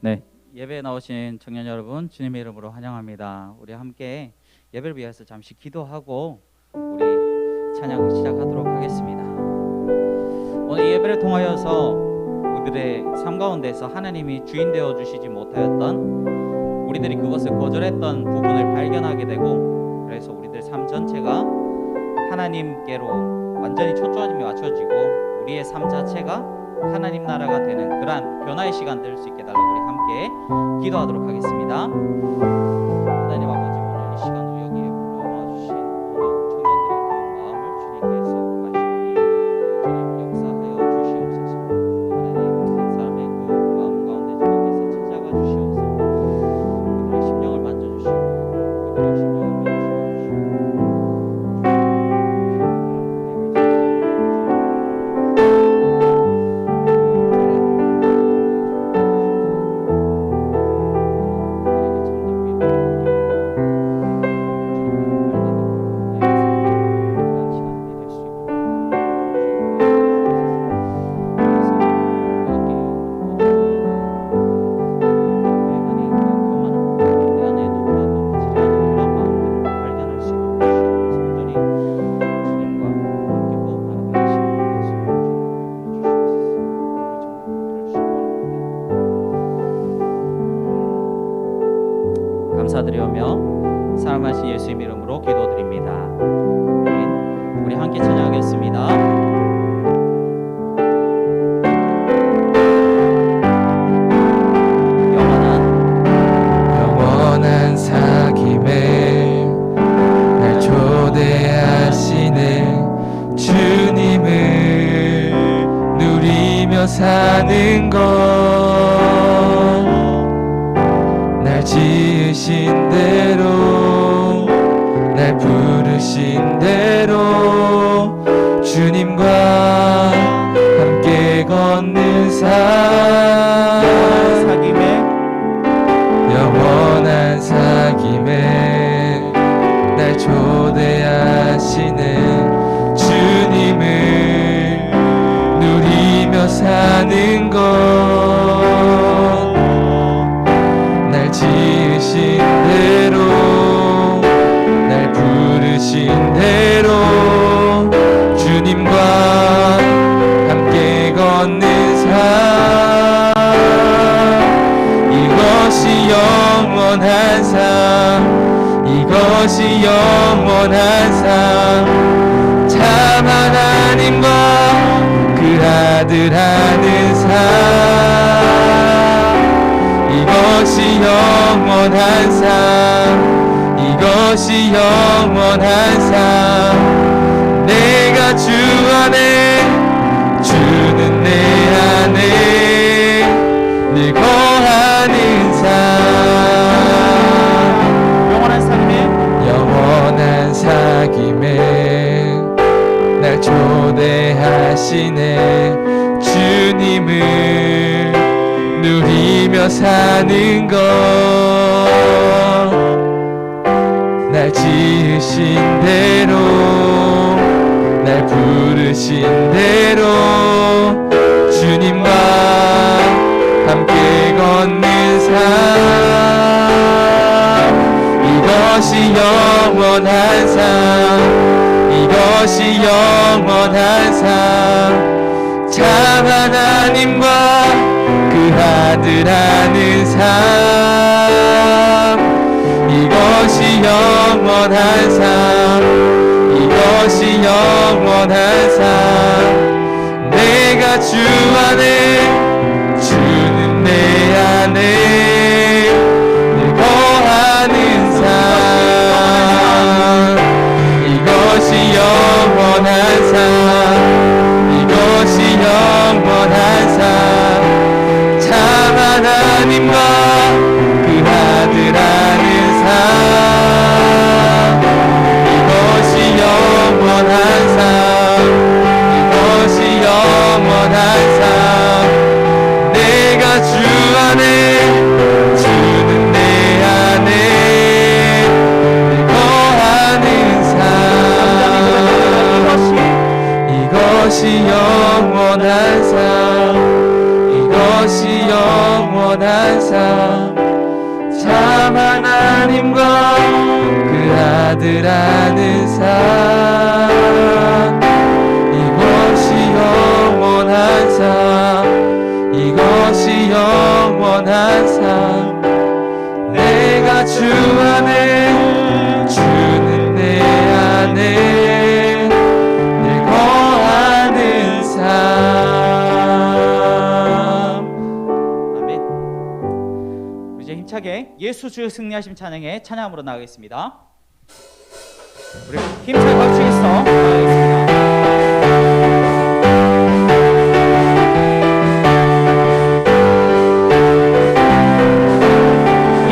네, 예배에 나오신 청년 여러분, 주님의 이름으로 환영합니다. 우리 함께 예배를 위해서 잠시 기도하고 우리 찬양 시작하도록 하겠습니다. 오늘 예배를 통하여서 우리들의 삶 가운데서 하나님이 주인 되어 주시지 못하였던, 우리들이 그것을 거절했던 부분을 발견하게 되고, 그래서 우리들 삶 전체가 하나님께로 완전히 초점이 맞춰지고 우리의 삶 자체가 하나님 나라가 되는 그러한 변화의 시간 될 수 있게 달라고 우리 함께 기도하도록 하겠습니다. 하나님 아버지, 오늘 이 시간 후 여기에 불러와 주신 모든 청년들의 그 마음을 주님께서 아시오니 주님 역사하여 주시옵소서. 하나님, 각 사람의 그 마음 가운데 주님께서 찾아가 주시옵소서. 그들의 심령을 만져주시고 그들의 심령을 감사드리며 사랑하신 예수님 이름으로 기도드립니다. 아멘. 우리 함께 찬양하겠습니다. 영원한 사귐에 날 초대하시는 주님을 누리며 사는 것, 날 지으신 대로 날 부르신 대로 주님과 함께 걷는 삶, 영원한 사귐에 날 초대하시는 주님을 누리며 사는 것, 날 지으신 대로 날 부르신 대로 주님과 함께 걷는 삶, 이것이 영원한 삶, 이것이 영원한 삶, 참 하나님과 그 아들 하는 삶, 이것이 영원한 삶, 이것이 영원한 삶, 내가 주 안에 주는 내 안에 늘 거하는 삶, 영원한 삶에 영원한 사귐에 날 초대하시네 주님을 누리며 사는 것, 날 지으신 대로 날 부르신 대로 주님과 함께 걷는 삶, 이것이 영원한 삶, 이것이 영원한 삶, 참 하나님과 그 아들 하는 삶, 이것이 영원한 삶, 이것이 영원한 삶, 내가 주 안에 주는 내 안에 늘 거하는 삶, 이것이 영원한 삶, 이것이 영원한 삶, 참 하나님과 그 아들 하는 삶, 이것이 영원한 삶, 이것이 영원한 삶, 내가 주 안에 주는 내 안에 늘 거하는 삶, 이것이 영원한 삶, 이것이 영원한 영원한 삶 참 하나님과 그 아들 아는 삶 이것이 영원한 삶 이것이 영원한 삶 내가 주 안에 주는 내 안에 늘 거하는 삶. 아멘. 이제 힘차게 예수 주 승리하심 찬양의 찬양으로 나가겠습니다. 우리 힘차게 박수해서 나가겠습니다.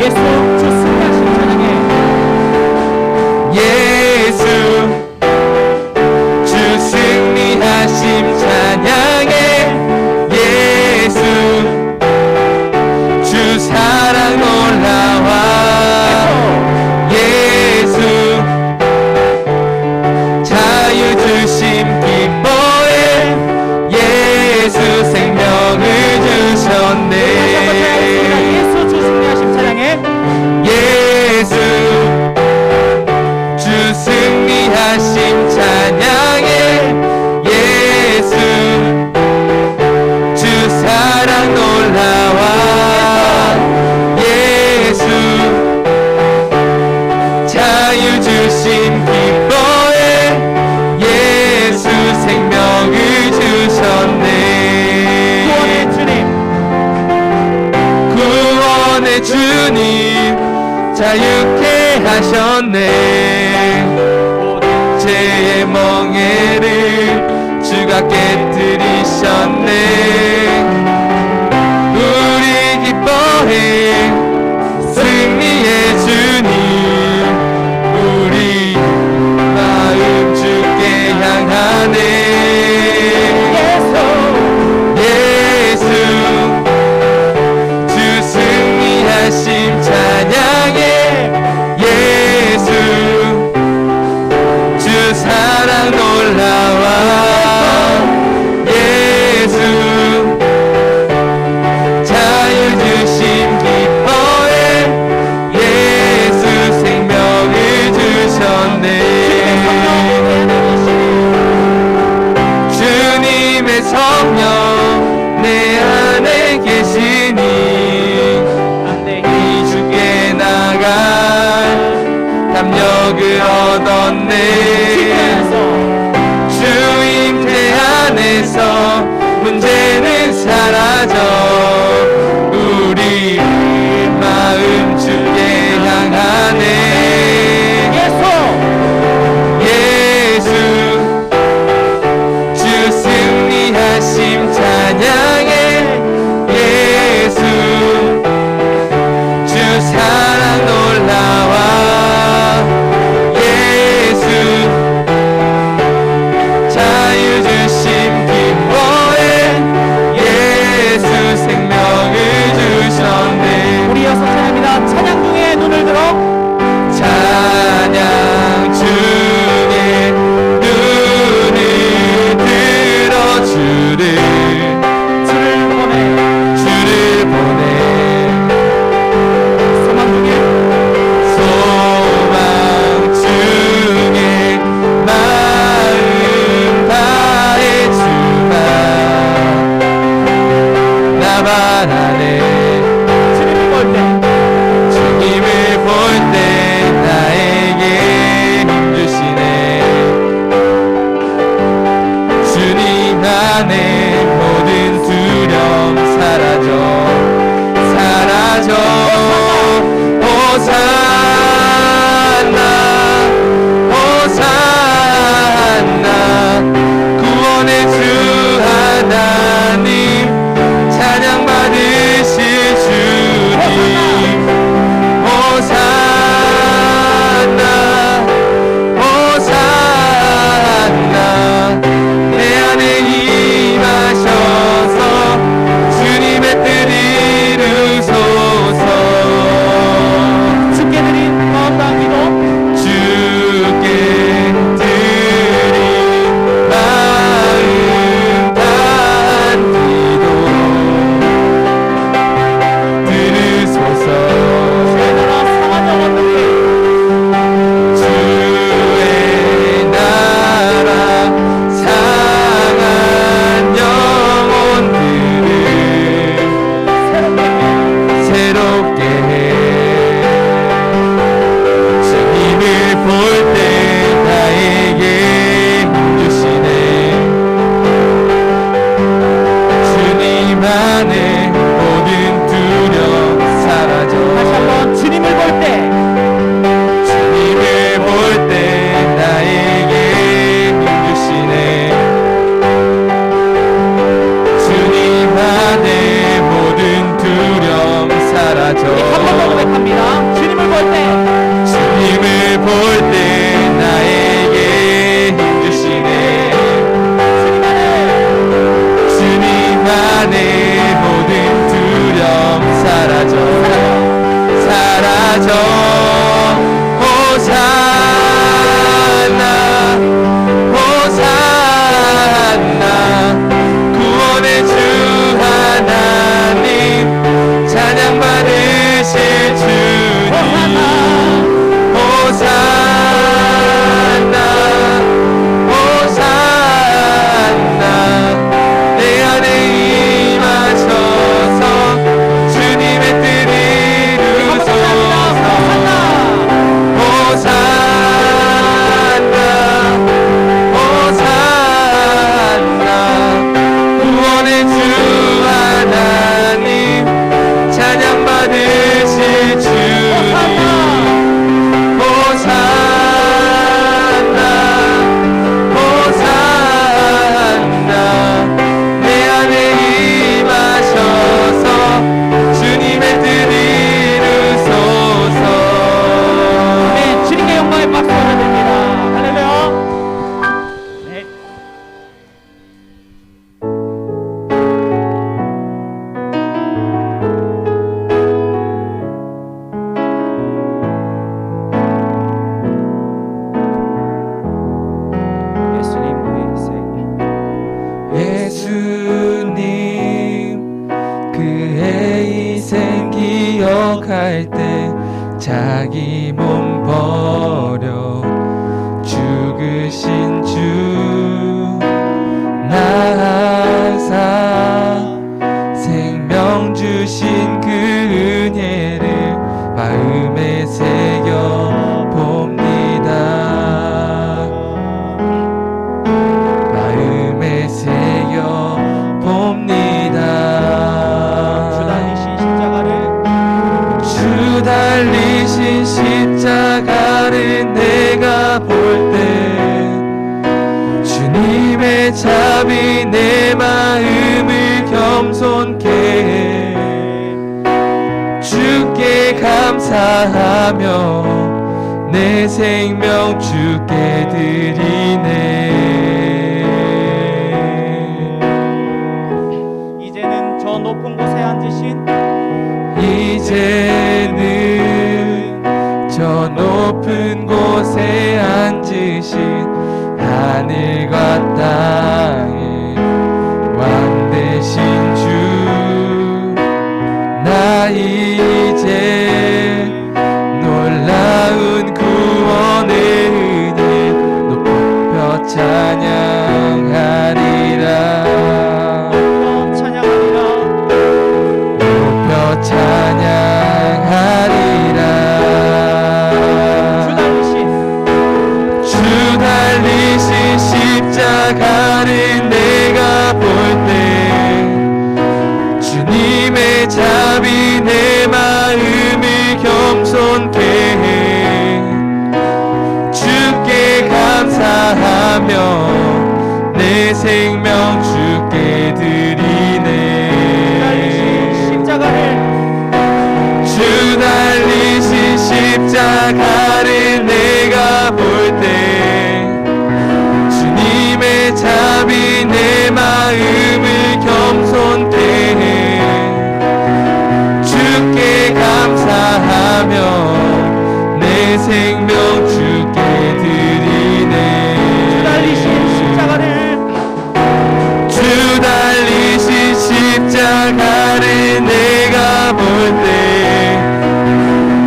예수 주 승리하심 찬양의 예수 주 승리하심 찬양해 예수 주 사랑 놀라와 예수 자유 주심 기뻐해 예수 생명을 주셨네 예수 주 승리하심 찬양의 예수 주 승리하심 찬양해 예수 주 사랑 놀라와 예수 자유 주심 기뻐해 예수 생명을 주셨네 구원의 주님 자유케 하셨네 죄의 멍에를 주가 깨뜨리셨네 우리 기뻐해 승리의 주님 우리 마음 주께 향하네 예수 주 승리하심 찬양해 예수 주 사랑 놀라와 예수 자유 주심 기뻐해 예수 생명을 주셨네 주님의 성령 내 안에 계시니 이 주께 나갈 담력을 얻었네 주임대 안에서 문제는 사라져 우리 마음 주께 향하네 예수 주 승리하심 찬양해 예수 주 사랑 놀라와 예수 자유 주심 기뻐해 예수 생명 기억할 때 자기 몸 버려 죽으신 주 나 항상 생명 주신 그 은혜를 마음에 새겨 봅니다. 마음에 새겨 봅니다. 주 달리신 십자가를 내가 볼 때 주님의 자비 내 마음을 겸손케 해 주께 감사하며 내 생명 주께 드리네. 이제는 저 높은 곳에 앉으신 이제는 저 높은 곳에 앉으신 하늘과 땅의 왕 되신 주 나 이제 놀라운 구원의 은혜 높여 찬양하리라. 높여 찬양하리라. 주 달리신 십자가를 내가 볼 때 주님의 자비 내 마음을 겸손케 해 주께 감사하며 내 생명 주께 드리네. 주 달리신 십자가를 내가 볼 때 주님의 자비 내 마음을 겸손케 해 주께 감사하며 내 생명 주께 드리네. 주 달리신 십자가를 내가 볼 때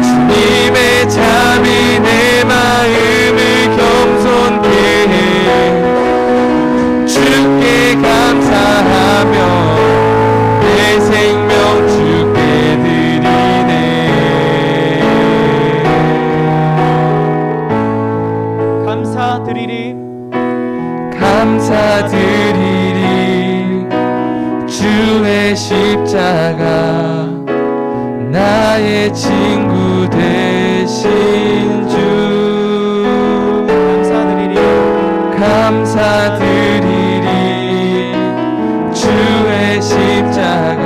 주님의 자비 내 마음을 겸손케 해 주께 감사하며 내 생명 주께 드리네. 감사드리리 감사드리리. 주의 십자가 나의 친구 되신 주 감사드리리. 주의 십자가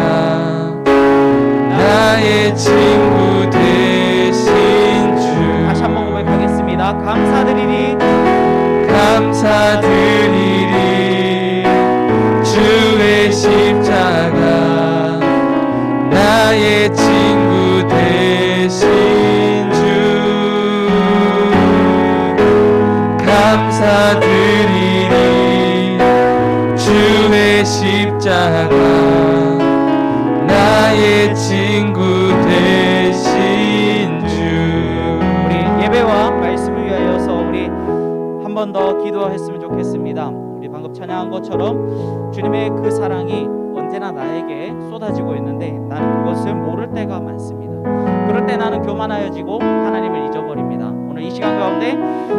나의 친구 되신 주 다시 한번 고백하겠습니다. 감사드리리 감사드리리. 주의 십자가 나의 친구 되신 주 감사드리리. 주의 십자가 나의 친구 되신 주. 우리 예배와 말씀을 위하여서 우리 한 번 더 기도했으면 좋겠습니다. 우리 방금 찬양한 것처럼 주님의 그 사랑이 언제나 나에게 쏟아지고 있는데 나는 그것을 모를 때가 많습니다. 그럴 때 나는 교만하여지고 하나님을 잊어버립니다. 오늘 이 시간 가운데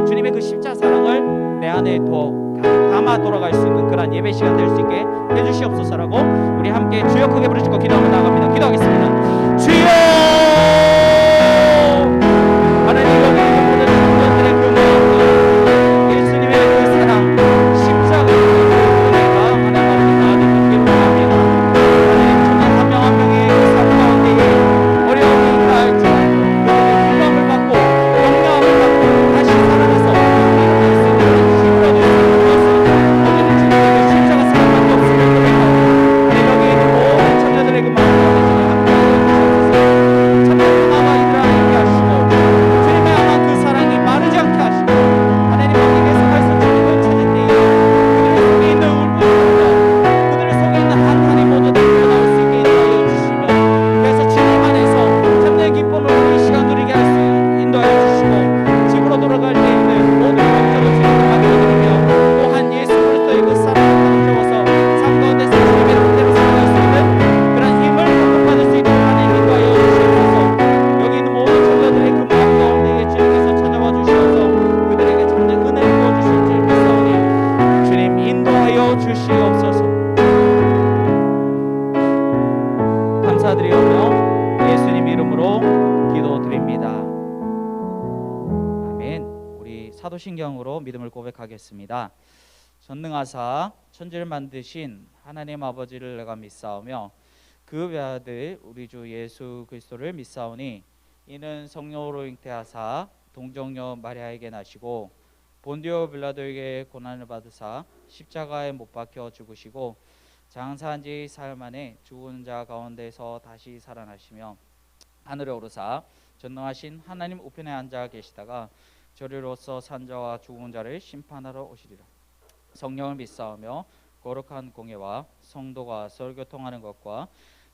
주님의 그 십자 사랑을 내 안에 더 담아 돌아갈 수 있는 그런 예배 시간 될 수 있게 해주시옵소서라고 우리 함께 주여 크게 부르시고 기도하며 나갑니다. 기도하겠습니다. 주여 하나님 여기 모든 성도들의 그 마음 예수님의 그 사랑 십자가 은혜가 하나님 아버지 나를 듣기로 합니다. 하나님 정말 한 명 한 명의 삶 가운데에 어려움이 있다할지라도 그들의 필요함을 받고 영감을 받고 다시 살아나서 예수님의 십자가를 주어서 거기는 주님의 그 십자가 사랑밖에 없음을 고백하고 여기 있는 모든 청년들의 그 마음 가운데 함께 하여 주시옵소서. 사도신경으로 믿음을 고백하겠습니다. 전능하사 천지를 만드신 하나님 아버지를 내가 믿사오며 그 외아들 우리 주 예수 그리스도를 믿사오니 이는 성령으로 잉태하사 동정녀 마리아에게 나시고 본디오 빌라도에게 고난을 받으사 십자가에 못 박혀 죽으시고 장사한 지 사흘 만에 죽은 자 가운데서 다시 살아나시며 하늘에 오르사 전능하신 하나님 우편에 앉아 계시다가 저리로서 산 자와 죽은 자를 심판하러 오시리라. 성령을 믿사오며 거룩한 공예와 성도가 서로 교통하는 것과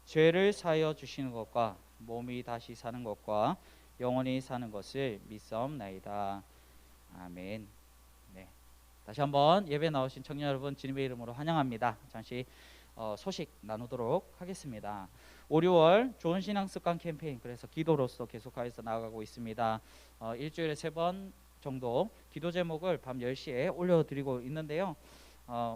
죄를 사하여 주시는 것과 몸이 다시 사는 것과 영원히 사는 것을 믿사옵나이다. 아멘. 네. 다시 한번 예배 나오신 청년 여러분 주님의 이름으로 환영합니다. 잠시 소식 나누도록 하겠습니다. 5, 6월 좋은 신앙 습관 캠페인, 그래서 기도로서 계속해서 나아가고 있습니다. 일주일에 3번 정도 기도 제목을 밤 10시에 올려드리고 있는데요.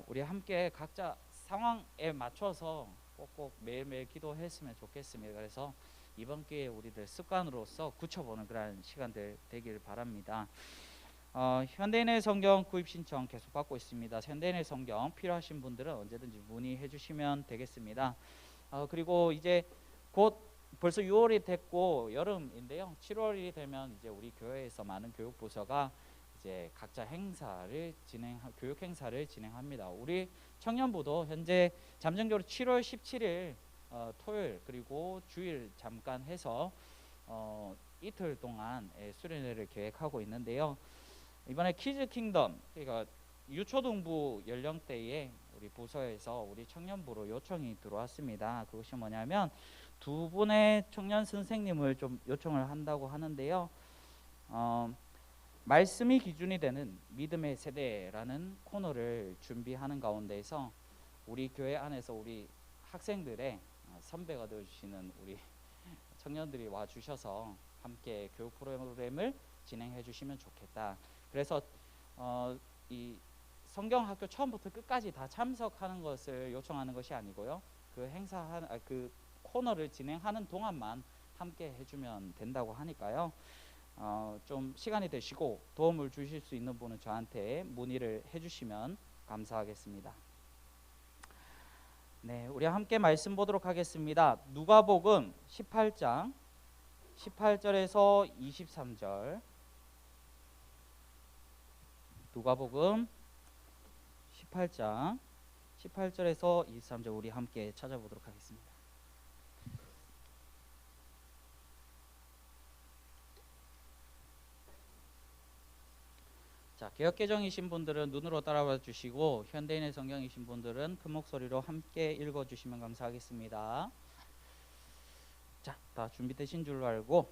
우리 함께 각자 상황에 맞춰서 꼭꼭 매일매일 기도했으면 좋겠습니다. 그래서 이번 기회에 우리들 습관으로서 굳혀보는 그런 시간들 되길 바랍니다. 현대인의 성경 구입 신청 계속 받고 있습니다. 현대인의 성경 필요하신 분들은 언제든지 문의해 주시면 되겠습니다. 그리고 이제 곧 벌써 6월이 됐고 여름인데요. 7월이 되면 이제 우리 교회에서 많은 교육 부서가 이제 각자 교육 행사를 진행합니다. 우리 청년부도 현재 잠정적으로 7월 17일 토요일 그리고 주일 잠깐 해서 이틀 동안 수련회를 계획하고 있는데요. 이번에 키즈 킹덤, 그러니까 유초등부 연령대에 우리 부서에서 우리 청년부로 요청이 들어왔습니다. 그것이 뭐냐면 2분의 청년 선생님을 좀 요청을 한다고 하는데요. 말씀이 기준이 되는 믿음의 세대라는 코너를 준비하는 가운데에서 우리 교회 안에서 우리 학생들의 선배가 되어주시는 우리 청년들이 와주셔서 함께 교육 프로그램을 진행해 주시면 좋겠다. 그래서 이 성경학교 처음부터 끝까지 다 참석하는 것을 요청하는 것이 아니고요. 그 코너를 진행하는 동안만 함께 해주면 된다고 하니까요. 좀 시간이 되시고 도움을 주실 수 있는 분은 저한테 문의를 해주시면 감사하겠습니다. 네, 우리 함께 말씀 보도록 하겠습니다. 누가복음 18장 18절에서 23절. 누가복음 18장 18절에서 23절 우리 함께 찾아보도록 하겠습니다. 자, 개역개정이신 분들은 눈으로 따라와 주시고 현대인의 성경이신 분들은 큰 목소리로 함께 읽어주시면 감사하겠습니다. 자, 다 준비되신 줄로 알고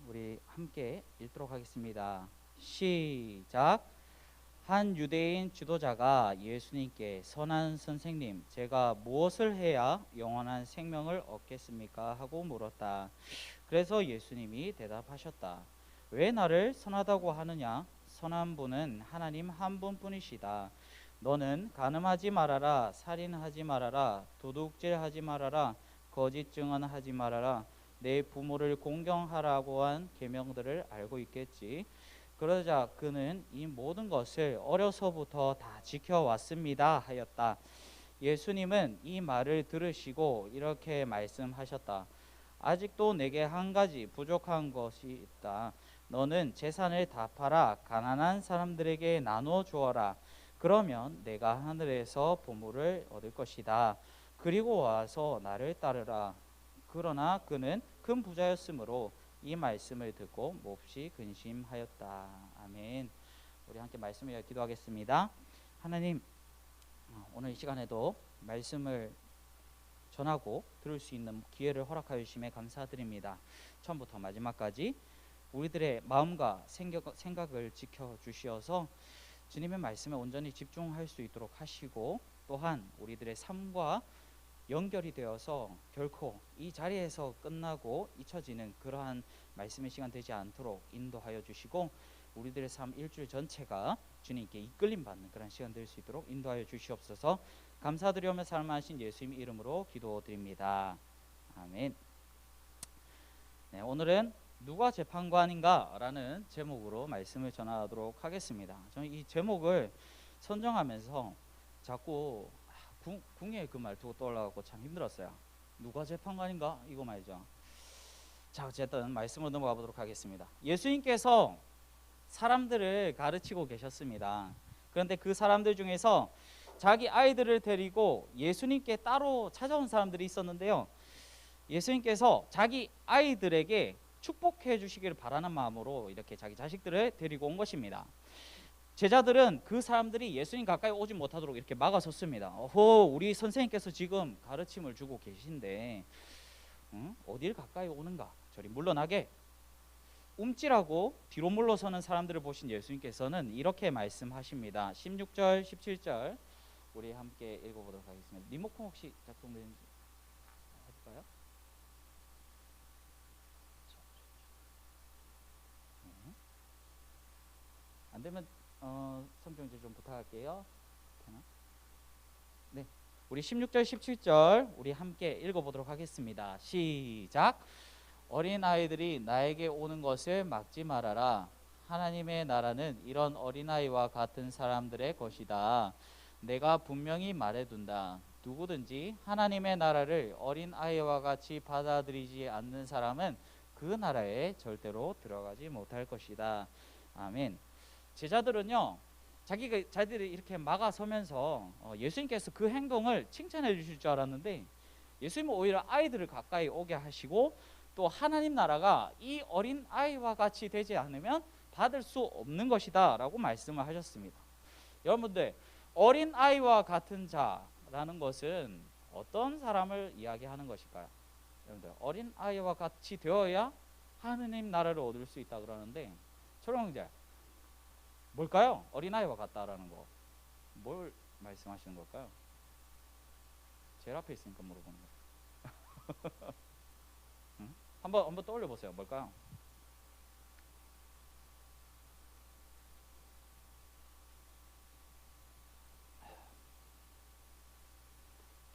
우리 함께 읽도록 하겠습니다. 시작. 한 유대인 지도자가 예수님께 선한 선생님, 제가 무엇을 해야 영원한 생명을 얻겠습니까? 하고 물었다. 그래서 예수님이 대답하셨다. 왜 나를 선하다고 하느냐? 선한 분은 하나님 한 분뿐이시다. 너는 간음하지 말아라, 살인하지 말아라, 도둑질하지 말아라, 거짓 증언하지 말아라, 내 부모를 공경하라고 한 계명들을 알고 있겠지. 그러자 그는 이 모든 것을 어려서부터 다 지켜왔습니다 하였다. 예수님은 이 말을 들으시고 이렇게 말씀하셨다. 아직도 내게 한 가지 부족한 것이 있다. 너는 재산을 다 팔아 가난한 사람들에게 나눠 주어라. 그러면 내가 하늘에서 보물을 얻을 것이다. 그리고 와서 나를 따르라. 그러나 그는 큰 부자였으므로 이 말씀을 듣고 몹시 근심하였다. 아멘. 우리 함께 말씀을 위해 기도하겠습니다. 하나님, 오늘 이 시간에도 말씀을 전하고 들을 수 있는 기회를 허락하여 주심에 감사드립니다. 처음부터 마지막까지 우리들의 마음과 생각을 지켜주시어서 주님의 말씀에 온전히 집중할 수 있도록 하시고, 또한 우리들의 삶과 연결이 되어서 결코 이 자리에서 끝나고 잊혀지는 그러한 말씀의 시간 되지 않도록 인도하여 주시고, 우리들의 삶 일주일 전체가 주님께 이끌림 받는 그런 시간 될 수 있도록 인도하여 주시옵소서. 감사드리며 살아나신 예수님 이름으로 기도드립니다. 아멘. 네, 오늘은 누가 재판관인가라는 제목으로 말씀을 전하도록 하겠습니다. 저는 이 제목을 선정하면서 자꾸 궁예의 그 말투가 떠올라갖고 참 힘들었어요. 누가 재판관인가? 이거 말이죠. 자, 어쨌든 말씀으로 넘어가 보도록 하겠습니다. 예수님께서 사람들을 가르치고 계셨습니다. 그런데 그 사람들 중에서 자기 아이들을 데리고 예수님께 따로 찾아온 사람들이 있었는데요. 예수님께서 자기 아이들에게 축복해 주시기를 바라는 마음으로 이렇게 자기 자식들을 데리고 온 것입니다. 제자들은 그 사람들이 예수님 가까이 오지 못하도록 이렇게 막아섰습니다. 우리 선생님께서 지금 가르침을 주고 계신데 어딜 가까이 오는가? 저리 물러나게. 움찔하고 뒤로 물러서는 사람들을 보신 예수님께서는 이렇게 말씀하십니다. 16절, 17절 우리 함께 읽어보도록 하겠습니다. 리모컨 혹시 작동되는지 할까요? 안 되면 성경제 좀 부탁할게요. 네, 우리 16절, 17절 우리 함께 읽어보도록 하겠습니다. 시작. 어린 아이들이 나에게 오는 것을 막지 말아라. 하나님의 나라는 이런 어린아이와 같은 사람들의 것이다. 내가 분명히 말해둔다. 누구든지 하나님의 나라를 어린아이와 같이 받아들이지 않는 사람은 그 나라에 절대로 들어가지 못할 것이다. 아멘. 제자들은요, 자기들이 이렇게 막아서면서 예수님께서 그 행동을 칭찬해 주실 줄 알았는데 예수님은 오히려 아이들을 가까이 오게 하시고 또 하나님 나라가 이 어린 아이와 같이 되지 않으면 받을 수 없는 것이다 라고 말씀을 하셨습니다. 여러분들, 어린 아이와 같은 자라는 것은 어떤 사람을 이야기하는 것일까요? 여러분들, 어린 아이와 같이 되어야 하느님 나라를 얻을 수 있다 그러는데 초롱형제, 뭘까요? 어린 아이와 같다라는 거 뭘 말씀하시는 걸까요? 제일 앞에 있으니까 물어보는 거예요. 응? 한번 떠올려 보세요. 뭘까요?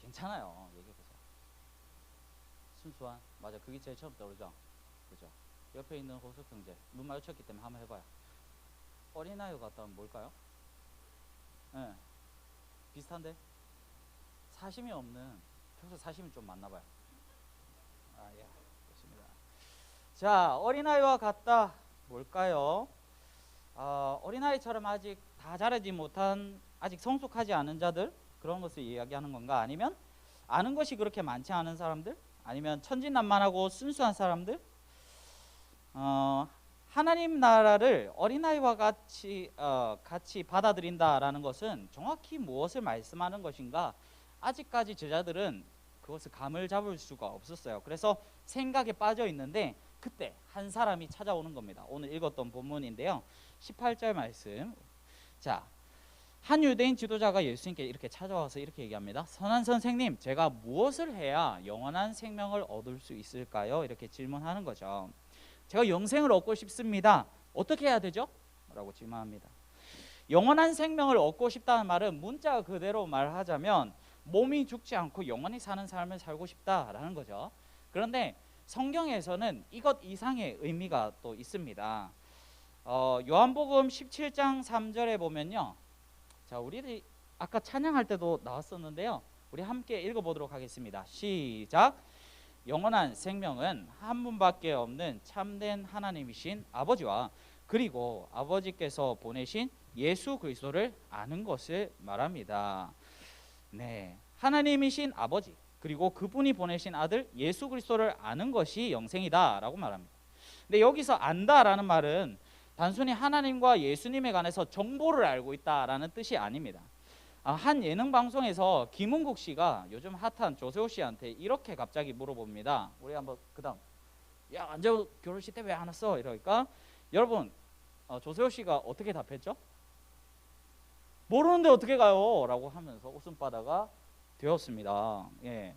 괜찮아요. 얘기해 보세요. 순수한, 맞아. 그게 제일 처음 떠오르죠. 그죠? 옆에 있는 호석 형제 눈 마주쳤기 때문에 한번 해봐요. 어린아이 같다면 뭘까요? 네. 비슷한데? 사심이 없는, 평소 사심이 좀 많나 봐요. 예, 좋습니다. 자, 어린아이와 같다 뭘까요? 어린아이처럼 아직 다 자라지 못한, 아직 성숙하지 않은 자들, 그런 것을 이야기하는 건가? 아니면 아는 것이 그렇게 많지 않은 사람들? 아니면 천진난만하고 순수한 사람들? 하나님 나라를 어린아이와 같이 받아들인다라는 것은 정확히 무엇을 말씀하는 것인가? 아직까지 제자들은 그것을 감을 잡을 수가 없었어요. 그래서 생각에 빠져 있는데 그때 한 사람이 찾아오는 겁니다. 오늘 읽었던 본문인데요. 18절 말씀. 자, 한 유대인 지도자가 예수님께 이렇게 찾아와서 이렇게 얘기합니다. 선한 선생님, 제가 무엇을 해야 영원한 생명을 얻을 수 있을까요? 이렇게 질문하는 거죠. 제가 영생을 얻고 싶습니다. 어떻게 해야 되죠? 라고 질문합니다. 영원한 생명을 얻고 싶다는 말은 문자 그대로 말하자면 몸이 죽지 않고 영원히 사는 삶을 살고 싶다라는 거죠. 그런데 성경에서는 이것 이상의 의미가 또 있습니다. 요한복음 17장 3절에 보면요. 자, 우리들이 아까 찬양할 때도 나왔었는데요. 우리 함께 읽어보도록 하겠습니다. 시작. 영원한 생명은 한 분밖에 없는 참된 하나님이신 아버지와 그리고 아버지께서 보내신 예수 그리스도를 아는 것을 말합니다. 네, 하나님이신 아버지 그리고 그분이 보내신 아들 예수 그리스도를 아는 것이 영생이다 라고 말합니다. 근데 여기서 안다라는 말은 단순히 하나님과 예수님에 관해서 정보를 알고 있다라는 뜻이 아닙니다. 한 예능 방송에서 김은국 씨가 요즘 핫한 조세호 씨한테 이렇게 갑자기 물어봅니다. 우리 한번 그다음, 야, 안재호 결혼식 때 왜 안 왔어? 이러니까 여러분, 조세호 씨가 어떻게 답했죠? 모르는데 어떻게 가요? 라고 하면서 웃음바다가 되었습니다. 예.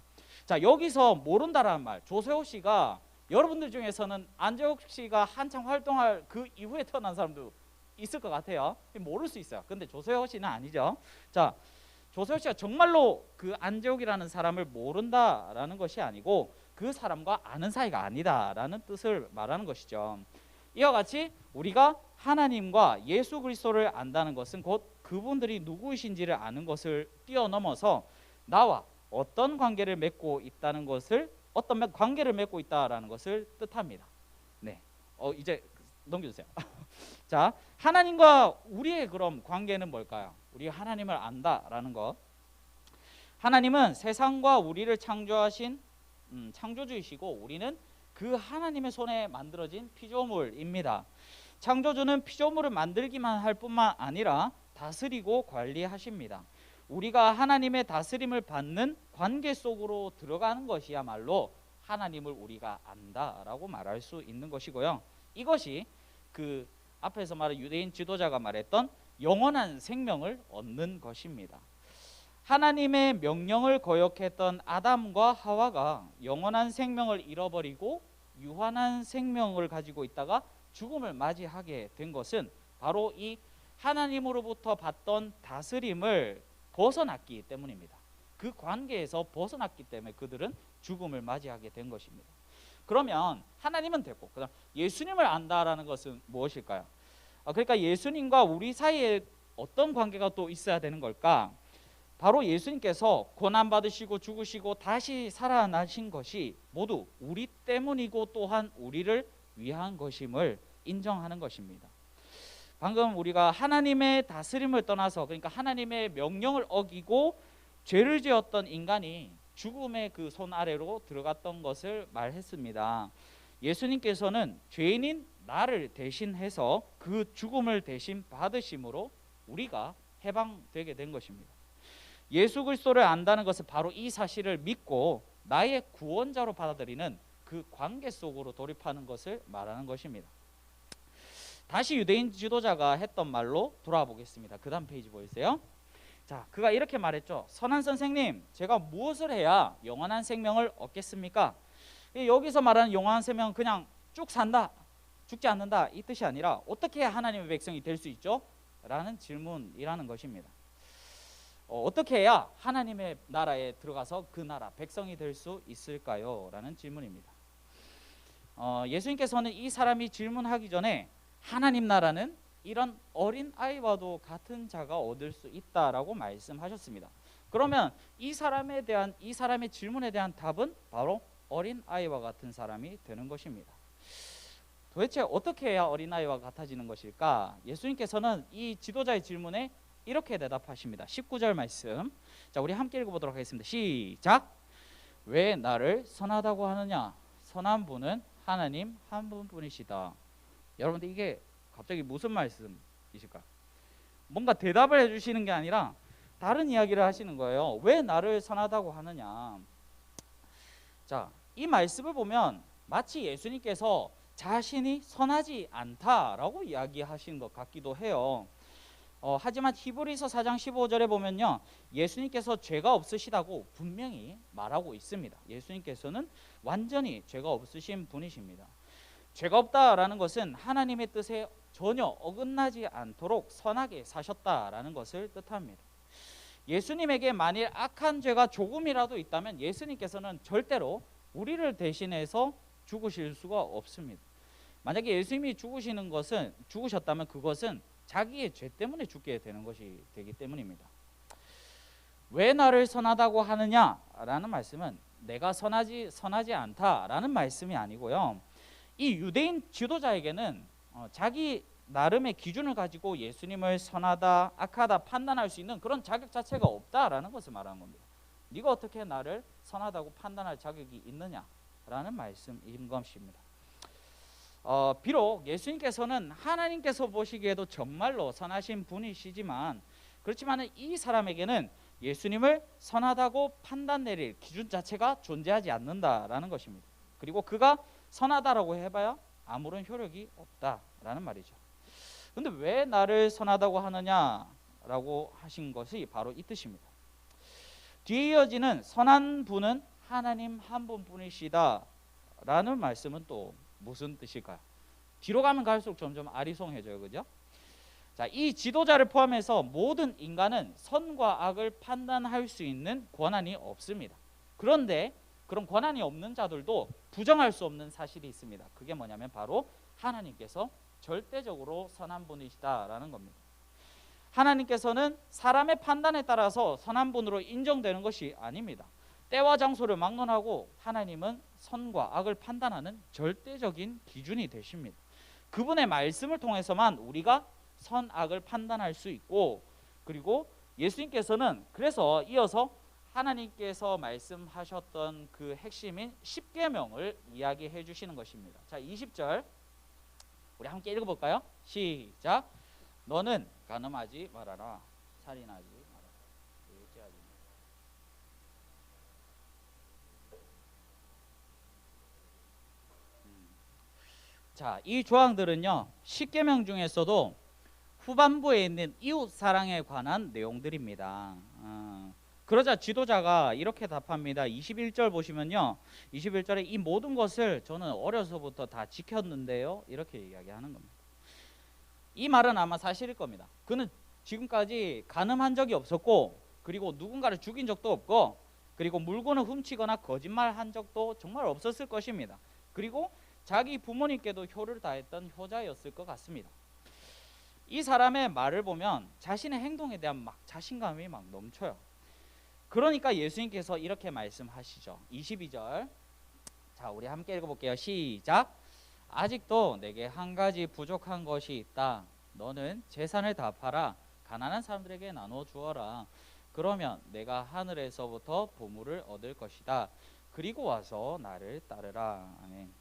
자, 여기서 모른다라는 말, 조세호 씨가 여러분들 중에서는 안재욱 씨가 한창 활동할 그 이후에 태어난 사람도 있을 것 같아요. 모를 수 있어요. 근데 조세호 씨는 아니죠. 자, 조세호 씨가 정말로 그 안재욱이라는 사람을 모른다라는 것이 아니고 그 사람과 아는 사이가 아니다라는 뜻을 말하는 것이죠. 이와 같이 우리가 하나님과 예수 그리스도를 안다는 것은 곧 그분들이 누구이신지를 아는 것을 뛰어넘어서 나와 어떤 관계를 맺고 있다는 것을, 어떤 관계를 맺고 있다라는 것을 뜻합니다. 네, 이제 넘겨주세요. 자, 하나님과 우리의 그럼 관계는 뭘까요? 우리가 하나님을 안다라는 것. 하나님은 세상과 우리를 창조하신 창조주이시고 우리는 그 하나님의 손에 만들어진 피조물입니다. 창조주는 피조물을 만들기만 할 뿐만 아니라 다스리고 관리하십니다. 우리가 하나님의 다스림을 받는 관계 속으로 들어가는 것이야말로 하나님을 우리가 안다라고 말할 수 있는 것이고요. 이것이 그 앞에서 말한 유대인 지도자가 말했던 영원한 생명을 얻는 것입니다. 하나님의 명령을 거역했던 아담과 하와가 영원한 생명을 잃어버리고 유한한 생명을 가지고 있다가 죽음을 맞이하게 된 것은 바로 이 하나님으로부터 받던 다스림을 벗어났기 때문입니다. 그 관계에서 벗어났기 때문에 그들은 죽음을 맞이하게 된 것입니다. 그러면 하나님은 됐고 그다음 예수님을 안다라는 것은 무엇일까요? 그러니까 예수님과 우리 사이에 어떤 관계가 또 있어야 되는 걸까? 바로 예수님께서 고난받으시고 죽으시고 다시 살아나신 것이 모두 우리 때문이고 또한 우리를 위한 것임을 인정하는 것입니다. 방금 우리가 하나님의 다스림을 떠나서, 그러니까 하나님의 명령을 어기고 죄를 지었던 인간이 죽음의 그 손 아래로 들어갔던 것을 말했습니다. 예수님께서는 죄인인 나를 대신해서 그 죽음을 대신 받으심으로 우리가 해방되게 된 것입니다. 예수 그리스도를 안다는 것은 바로 이 사실을 믿고 나의 구원자로 받아들이는 그 관계 속으로 돌입하는 것을 말하는 것입니다. 다시 유대인 지도자가 했던 말로 돌아와 보겠습니다. 그 다음 페이지 보이세요? 자, 그가 이렇게 말했죠. 선한 선생님, 제가 무엇을 해야 영원한 생명을 얻겠습니까? 여기서 말하는 영원한 생명은 그냥 쭉 산다, 죽지 않는다 이 뜻이 아니라 어떻게 해야 하나님의 백성이 될 수 있죠? 라는 질문이라는 것입니다. 어떻게 해야 하나님의 나라에 들어가서 그 나라 백성이 될 수 있을까요? 라는 질문입니다. 예수님께서는 이 사람이 질문하기 전에 하나님 나라는 이런 어린 아이와도 같은 자가 얻을 수 있다라고 말씀하셨습니다. 그러면 이 사람의 질문에 대한 답은 바로 어린 아이와 같은 사람이 되는 것입니다. 도대체 어떻게 해야 어린 아이와 같아지는 것일까? 예수님께서는 이 지도자의 질문에 이렇게 대답하십니다. 19절 말씀. 자, 우리 함께 읽어보도록 하겠습니다. 시작. 왜 나를 선하다고 하느냐? 선한 분은 하나님 한 분뿐이시다. 여러분들 이게 갑자기 무슨 말씀이실까? 뭔가 대답을 해주시는 게 아니라 다른 이야기를 하시는 거예요. 왜 나를 선하다고 하느냐? 자, 이 말씀을 보면 마치 예수님께서 자신이 선하지 않다라고 이야기하시는 것 같기도 해요. 하지만 히브리서 4장 15절에 보면요, 예수님께서 죄가 없으시다고 분명히 말하고 있습니다. 예수님께서는 완전히 죄가 없으신 분이십니다. 죄가 없다라는 것은 하나님의 뜻에 전혀 어긋나지 않도록 선하게 사셨다라는 것을 뜻합니다. 예수님에게 만일 악한 죄가 조금이라도 있다면 예수님께서는 절대로 우리를 대신해서 죽으실 수가 없습니다. 만약에 예수님이 죽으셨다면 그것은 자기의 죄 때문에 죽게 되는 것이 되기 때문입니다. 왜 나를 선하다고 하느냐라는 말씀은 내가 선하지 않다라는 말씀이 아니고요. 이 유대인 지도자에게는 자기 나름의 기준을 가지고 예수님을 선하다, 악하다 판단할 수 있는 그런 자격 자체가 없다라는 것을 말하는 겁니다. 네가 어떻게 나를 선하다고 판단할 자격이 있느냐라는 말씀인 것입니다. 비록 예수님께서는 하나님께서 보시기에도 정말로 선하신 분이시지만 그렇지만 이 사람에게는 예수님을 선하다고 판단 내릴 기준 자체가 존재하지 않는다라는 것입니다. 그리고 그가 선하다라고 해봐야 아무런 효력이 없다라는 말이죠. 그런데 왜 나를 선하다고 하느냐라고 하신 것이 바로 이 뜻입니다. 뒤에 이어지는 선한 분은 하나님 한 분뿐이시다 라는 말씀은 또 무슨 뜻일까요? 뒤로 가면 갈수록 점점 아리송해져요. 그죠? 자, 이 지도자를 포함해서 모든 인간은 선과 악을 판단할 수 있는 권한이 없습니다. 그런데 그런 권한이 없는 자들도 부정할 수 없는 사실이 있습니다. 그게 뭐냐면 바로 하나님께서 절대적으로 선한 분이시다라는 겁니다. 하나님께서는 사람의 판단에 따라서 선한 분으로 인정되는 것이 아닙니다. 때와 장소를 막론하고 하나님은 선과 악을 판단하는 절대적인 기준이 되십니다. 그분의 말씀을 통해서만 우리가 선악을 판단할 수 있고, 그리고 예수님께서는 그래서 이어서 하나님께서 말씀하셨던 그 핵심인 십계명을 이야기해 주시는 것입니다. 자, 20절 우리 함께 읽어볼까요? 시작. 너는 간음하지 말아라, 살인하지 말아라, 외제하지 말아라. 자, 이 조항들은요, 십계명 중에서도 후반부에 있는 이웃 사랑에 관한 내용들입니다. 그러자 지도자가 이렇게 답합니다. 21절 보시면요, 21절에 이 모든 것을 저는 어려서부터 다 지켰는데요, 이렇게 이야기하는 겁니다. 이 말은 아마 사실일 겁니다. 그는 지금까지 간음한 적이 없었고, 그리고 누군가를 죽인 적도 없고, 그리고 물건을 훔치거나 거짓말한 적도 정말 없었을 것입니다. 그리고 자기 부모님께도 효를 다했던 효자였을 것 같습니다. 이 사람의 말을 보면 자신의 행동에 대한 막 자신감이 막 넘쳐요. 그러니까 예수님께서 이렇게 말씀하시죠. 22절. 자, 우리 함께 읽어볼게요. 시작. 아직도 내게 한 가지 부족한 것이 있다. 너는 재산을 다 팔아 가난한 사람들에게 나눠 주어라. 그러면 내가 하늘에서부터 보물을 얻을 것이다. 그리고 와서 나를 따르라. 아멘.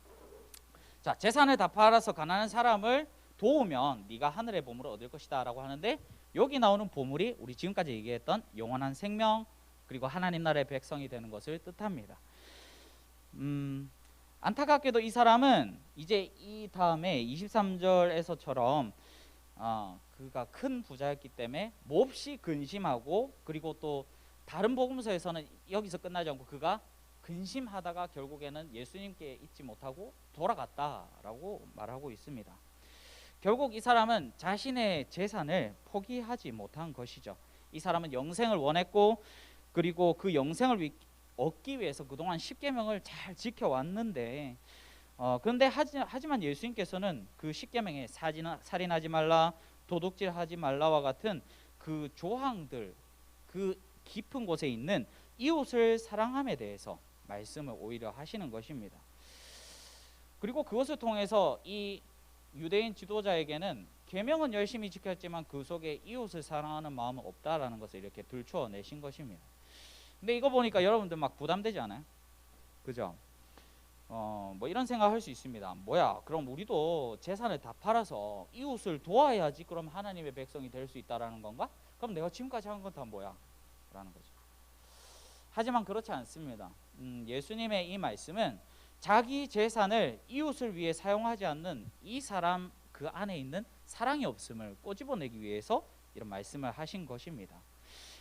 자, 재산을 다 팔아서 가난한 사람을 도우면 네가 하늘의 보물을 얻을 것이다 라고 하는데, 여기 나오는 보물이 우리 지금까지 얘기했던 영원한 생명, 그리고 하나님 나라의 백성이 되는 것을 뜻합니다. 안타깝게도 이 사람은 이제 이 다음에 23절에서처럼 그가 큰 부자였기 때문에 몹시 근심하고, 그리고 또 다른 복음서에서는 여기서 끝나지 않고 그가 근심하다가 결국에는 예수님께 잊지 못하고 돌아갔다라고 말하고 있습니다. 결국 이 사람은 자신의 재산을 포기하지 못한 것이죠. 이 사람은 영생을 원했고, 그리고 그 영생을 얻기 위해서 그동안 십계명을 잘 지켜왔는데, 그런데 하지만 예수님께서는 그 십계명에 살인하지 말라, 도둑질하지 말라와 같은 그 조항들, 그 깊은 곳에 있는 이웃을 사랑함에 대해서 말씀을 오히려 하시는 것입니다. 그리고 그것을 통해서 이 유대인 지도자에게는 계명은 열심히 지켰지만 그 속에 이웃을 사랑하는 마음은 없다라는 것을 이렇게 들추어내신 것입니다. 근데 이거 보니까 여러분들 막 부담되지 않아요? 그죠? 뭐 이런 생각할 수 있습니다. 뭐야, 그럼 우리도 재산을 다 팔아서 이웃을 도와야지 그럼 하나님의 백성이 될 수 있다라는 건가? 그럼 내가 지금까지 한 건 다 뭐야? 라는 거죠. 하지만 그렇지 않습니다. 예수님의 이 말씀은 자기 재산을 이웃을 위해 사용하지 않는 이 사람 그 안에 있는 사랑이 없음을 꼬집어내기 위해서 이런 말씀을 하신 것입니다.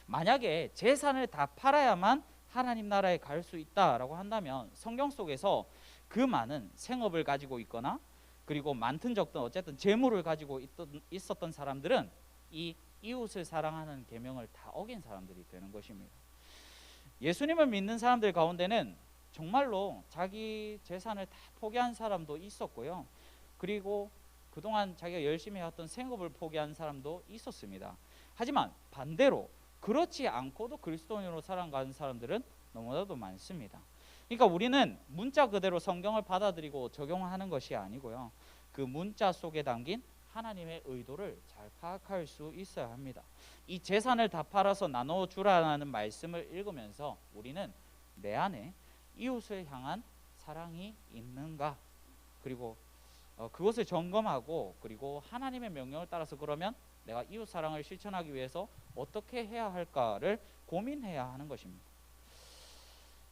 만약에 재산을 다 팔아야만 하나님 나라에 갈 수 있다라고 한다면 성경 속에서 그 많은 생업을 가지고 있거나, 그리고 많든 적든 어쨌든 재물을 가지고 있었던 사람들은 이 이웃을 사랑하는 계명을 다 어긴 사람들이 되는 것입니다. 예수님을 믿는 사람들 가운데는 정말로 자기 재산을 다 포기한 사람도 있었고요, 그리고 그동안 자기가 열심히 해왔던 생업을 포기한 사람도 있었습니다. 하지만 반대로 그렇지 않고도 그리스도인으로 살아가는 사람들은 너무나도 많습니다. 그러니까 우리는 문자 그대로 성경을 받아들이고 적용하는 것이 아니고요, 그 문자 속에 담긴 하나님의 의도를 잘 파악할 수 있어야 합니다. 이 재산을 다 팔아서 나눠주라는 말씀을 읽으면서 우리는 내 안에 이웃을 향한 사랑이 있는가, 그리고 그것을 점검하고, 그리고 하나님의 명령을 따라서 그러면 내가 이웃 사랑을 실천하기 위해서 어떻게 해야 할까를 고민해야 하는 것입니다.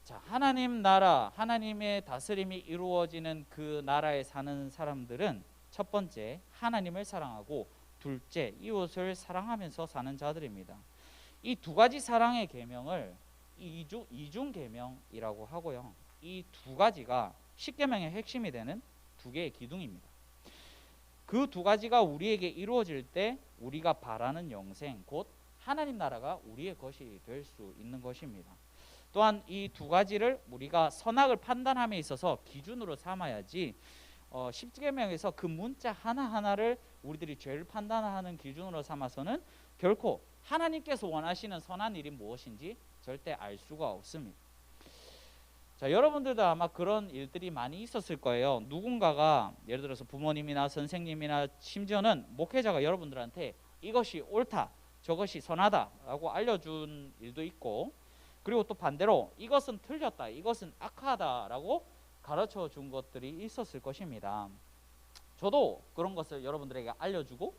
자, 하나님 나라, 하나님의 다스림이 이루어지는 그 나라에 사는 사람들은 첫 번째 하나님을 사랑하고, 둘째 이웃을 사랑하면서 사는 자들입니다. 이 두 가지 사랑의 계명을 이중 계명이라고 하고요, 이 두 가지가 십계명의 핵심이 되는 두 개의 기둥입니다. 그 두 가지가 우리에게 이루어질 때 우리가 바라는 영생, 곧 하나님 나라가 우리의 것이 될 수 있는 것입니다. 또한 이 두 가지를 우리가 선악을 판단함에 있어서 기준으로 삼아야지 십계명에서 그 문자 하나하나를 우리들이 죄를 판단하는 기준으로 삼아서는 결코 하나님께서 원하시는 선한 일이 무엇인지 절대 알 수가 없습니다. 자, 여러분들도 아마 그런 일들이 많이 있었을 거예요. 누군가가 예를 들어서 부모님이나 선생님이나 심지어는 목회자가 여러분들한테 이것이 옳다, 저것이 선하다라고 알려준 일도 있고, 그리고 또 반대로 이것은 틀렸다, 이것은 악하다라고 가르쳐 준 것들이 있었을 것입니다. 저도 그런 것을 여러분들에게 알려주고